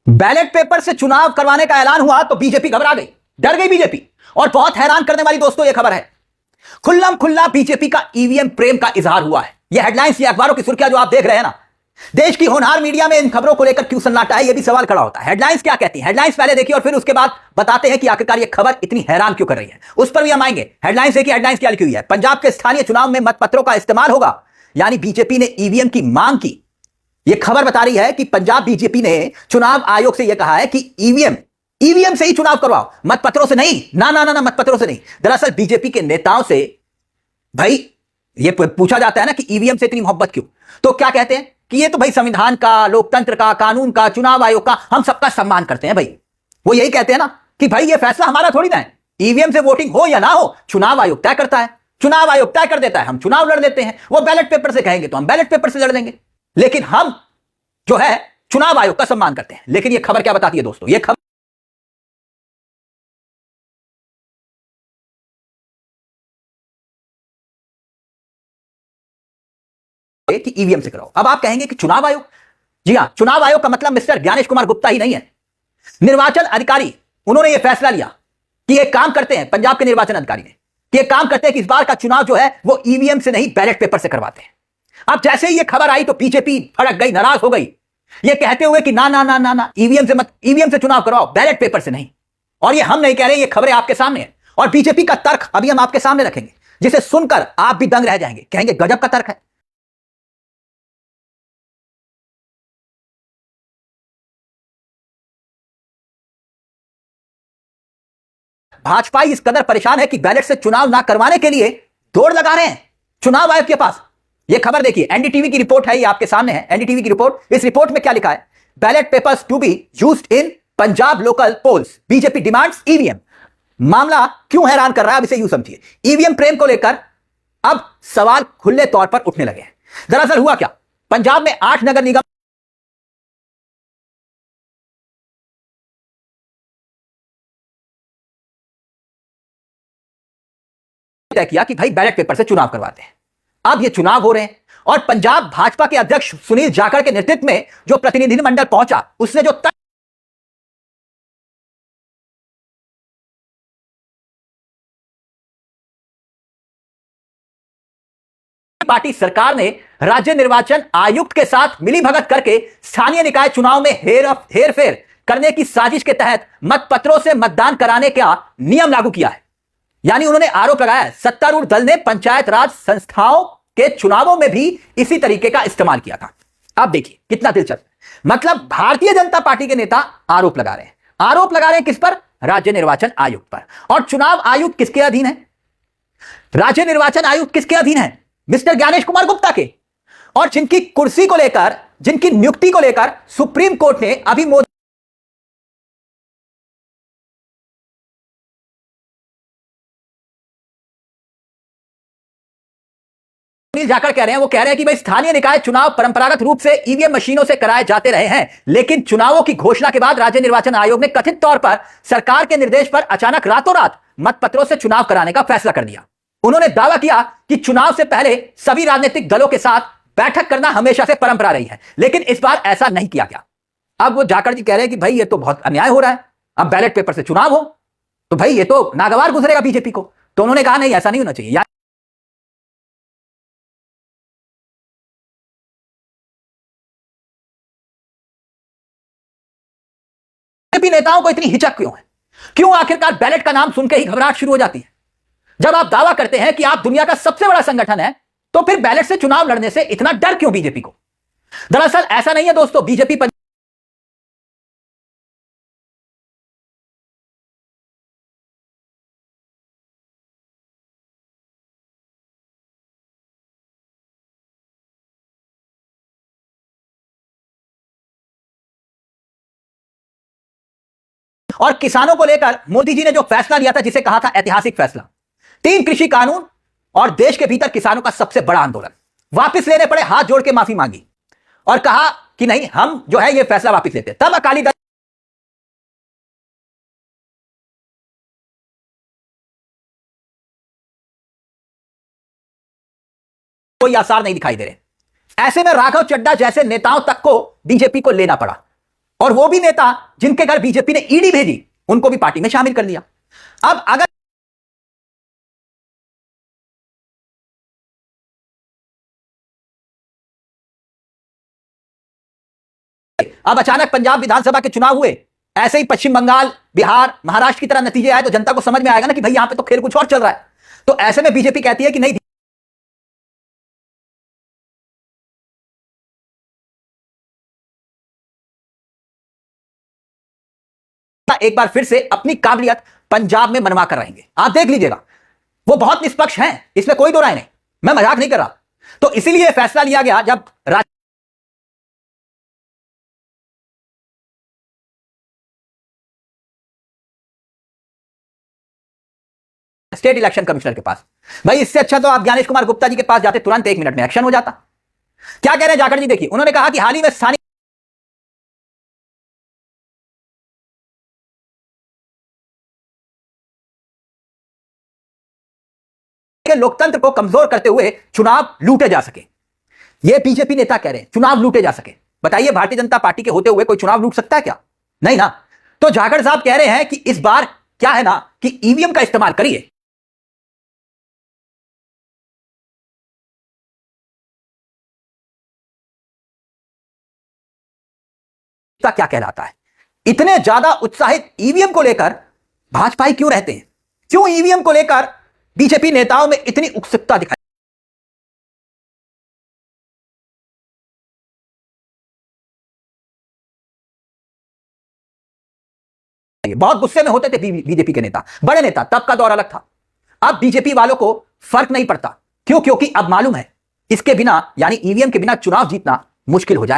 Ballot paper से चुनाव करवाने का ऐलान हुआ तो बीजेपी घबरा गई, डर गई बीजेपी। और बहुत हैरान करने वाली दोस्तों यह खबर है, खुल्लम खुल्ला बीजेपी का ईवीएम प्रेम का इजहार हुआ है। यह हेडलाइंस, ये अखबारों की सुर्खियां जो आप देख रहे हैं ना, देश की होनहार मीडिया में इन खबरों को लेकर क्यों सन्नाटा है, यह भी सवाल खड़ा होता है। हेडलाइंस क्या कहती है, हेडलाइंस पहले देखिए और फिर उसके बाद बताते हैं कि आखिरकार यह खबर इतनी हैरान क्यों कर रही है। उस पर भी हम आएंगे। हेडलाइंस देखिए, हेडलाइंस क्या लिखी हुई है, पंजाब के स्थानीय चुनाव में मतपत्रों का इस्तेमाल होगा, यानी बीजेपी ने ईवीएम की मांग की। यह खबर बता रही है कि पंजाब बीजेपी ने चुनाव आयोग से यह कहा है कि ईवीएम से ही चुनाव करवाओ, मतपत्रों से नहीं। ना ना ना ना, मतपत्रों से नहीं। दरअसल बीजेपी के नेताओं से भाई यह पूछा जाता है ना कि ईवीएम से इतनी मोहब्बत क्यों, तो क्या कहते हैं कि ये तो भाई संविधान का, लोकतंत्र का, कानून का, चुनाव आयोग का, हम सबका सम्मान करते हैं। भाई वो यही कहते हैं ना कि भाई ये फैसला हमारा थोड़ी ना है, ईवीएम से वोटिंग हो या ना हो चुनाव आयोग तय करता है, चुनाव आयोग तय कर देता है, हम चुनाव लड़ लेते हैं। वो बैलेट पेपर से कहेंगे तो हम बैलेट पेपर से लड़ लेंगे, लेकिन हम जो है चुनाव आयोग का सम्मान करते हैं। लेकिन यह खबर क्या बताती है दोस्तों, यह खबर कि ईवीएम से कराओ। अब आप कहेंगे कि चुनाव आयोग, जी हां, चुनाव आयोग का मतलब मिस्टर ज्ञानेश कुमार गुप्ता ही नहीं है, निर्वाचन अधिकारी। उन्होंने यह फैसला लिया कि यह काम करते हैं, पंजाब के निर्वाचन अधिकारी ने कि यह काम करते हैं कि इस बार का चुनाव जो है वो ईवीएम से नहीं बैलेट पेपर से करवाते हैं। अब जैसे ही यह खबर आई तो बीजेपी भड़क गई, नाराज हो गई, ये कहते हुए कि ना ना ना ना ना, ईवीएम से मत, ईवीएम से चुनाव करवाओ, बैलेट पेपर से नहीं। और ये हम नहीं कह रहे, ये खबरें आपके सामने हैं और बीजेपी का तर्क अभी हम आपके सामने रखेंगे, जिसे सुनकर आप भी दंग रह जाएंगे, कहेंगे गजब का तर्क है। भाजपा इस कदर परेशान है कि बैलेट से चुनाव ना करवाने के लिए दौड़ लगा रहे हैं चुनाव आयोग के पास। यह खबर देखिए, एनडीटीवी की रिपोर्ट है, ये आपके सामने है एनडीटीवी की रिपोर्ट। इस रिपोर्ट में क्या लिखा है, ballot papers to be used in Punjab local polls, BJP demands EVM. मामला क्यों हैरान कर रहा है, अब इसे यूं समझिए। ईवीएम प्रेम को लेकर अब सवाल खुले तौर पर उठने लगे हैं। दरअसल हुआ क्या, पंजाब में 8 नगर निगम तय किया कि भाई बैलेट पेपर से चुनाव करवाते हैं। अब ये चुनाव हो रहे हैं और पंजाब भाजपा के अध्यक्ष सुनील जाखड़ के नेतृत्व में जो प्रतिनिधिमंडल पहुंचा, उसने जो पार्टी सरकार ने राज्य निर्वाचन आयुक्त के साथ मिलीभगत करके स्थानीय निकाय चुनाव में हेरफेर करने की साजिश के तहत मतपत्रों से मतदान कराने का नियम लागू किया है। यानी उन्होंने आरोप लगाया है सत्तारूढ़ दल ने पंचायत राज संस्थाओं के चुनावों में भी इसी तरीके का इस्तेमाल किया था। आप देखिए कितना दिलचस्प, मतलब भारतीय जनता पार्टी के नेता आरोप लगा रहे हैं, आरोप लगा रहे हैं किस पर, राज्य निर्वाचन आयोग पर। और चुनाव आयोग किसके अधीन है, राज्य निर्वाचन आयोग किसके अधीन है, मिस्टर ज्ञानेश कुमार गुप्ता के। और जिनकी कुर्सी को लेकर, जिनकी नियुक्ति को लेकर सुप्रीम कोर्ट ने अभी मोदी जाकर कह रहे हैं, वो कह रहे हैं कि भाई स्थानीय निकाय चुनाव परंपरागत रूप से ईवीएम मशीनों से कराए जाते रहे हैं, लेकिन चुनावों की घोषणा के बाद राज्य निर्वाचन आयोग ने कथित तौर पर सरकार के निर्देश पर अचानक रातों रात मतपत्रों से चुनाव कराने का फैसला कर दिया। उन्होंने दावा किया कि चुनाव से पहले सभी राजनीतिक दलों के साथ बैठक करना हमेशा से परंपरा रही है, लेकिन इस बार ऐसा नहीं किया गया। अब वो जाकर जी कह रहे हैं कि भाई ये तो बहुत अन्याय हो रहा है, अब बैलेट पेपर से चुनाव हो तो भाई ये तो नागवार गुजरेगा बीजेपी को। तो उन्होंने कहा नहीं, ऐसा नहीं होना चाहिए। बीजेपी नेताओं को इतनी हिचक क्यों है, क्यों आखिरकार बैलेट का नाम सुनकर ही घबराहट शुरू हो जाती है। जब आप दावा करते हैं कि आप दुनिया का सबसे बड़ा संगठन है, तो फिर बैलेट से चुनाव लड़ने से इतना डर क्यों बीजेपी को। दरअसल ऐसा नहीं है दोस्तों, बीजेपी और किसानों को लेकर मोदी जी ने जो फैसला लिया था, जिसे कहा था ऐतिहासिक फैसला, 3 कृषि कानून और देश के भीतर किसानों का सबसे बड़ा आंदोलन, वापस लेने पड़े, हाथ जोड़ के माफी मांगी और कहा कि नहीं, हम जो है ये फैसला वापस लेते हैं। तब अकाली दल कोई आसार नहीं दिखाई दे रहे। ऐसे में राघव चड्डा जैसे नेताओं तक को बीजेपी को लेना पड़ा। और वो भी नेता जिनके घर बीजेपी ने ईडी भेजी उनको भी पार्टी में शामिल कर लिया। अब अगर अब अचानक पंजाब विधानसभा के चुनाव हुए, ऐसे ही पश्चिम बंगाल, बिहार, महाराष्ट्र की तरह नतीजे आए तो जनता को समझ में आएगा ना कि भाई यहां पे तो खेल कुछ और चल रहा है। तो ऐसे में बीजेपी कहती है कि नहीं, एक बार फिर से अपनी काबिलियत पंजाब में मनवा कर रहेंगे। आप देख लीजिएगा, वो बहुत निष्पक्ष हैं, इसमें कोई दो राय नहीं, मैं मजाक नहीं कर रहा। तो इसीलिए फैसला लिया गया जब स्टेट इलेक्शन कमिश्नर के पास, भाई इससे अच्छा तो आप ज्ञानेश कुमार गुप्ता जी के पास जाते, तुरंत 1 मिनट में एक्शन हो जाता। क्या कह रहे हैं जाखड़ जी, देखिए उन्होंने कहा कि हाल ही में स्थानीय लोकतंत्र को कमजोर करते हुए चुनाव लूटे जा सके। ये बीजेपी नेता कह रहे हैं चुनाव लूटे जा सके। बताइए भारतीय जनता पार्टी के होते हुए कोई चुनाव लूट सकता है क्या? नहीं ना। तो जाखड़ साहब कह रहे हैं कि इस बार क्या है ना कि ईवीएम का इस्तेमाल करिए। क्या कहलाता है, इतने ज्यादा उत्साहित ईवीएम को लेकर भाजपाई क्यों रहते हैं? क्यों ईवीएम को लेकर बीजेपी नेताओं में इतनी उत्सुकता दिखाई? बहुत गुस्से में होते थे बीजेपी के नेता, बड़े नेता, तब का दौर अलग था। अब बीजेपी वालों को फर्क नहीं पड़ता। क्यों? क्योंकि अब मालूम है इसके बिना यानी ईवीएम के बिना चुनाव जीतना मुश्किल हो जाए।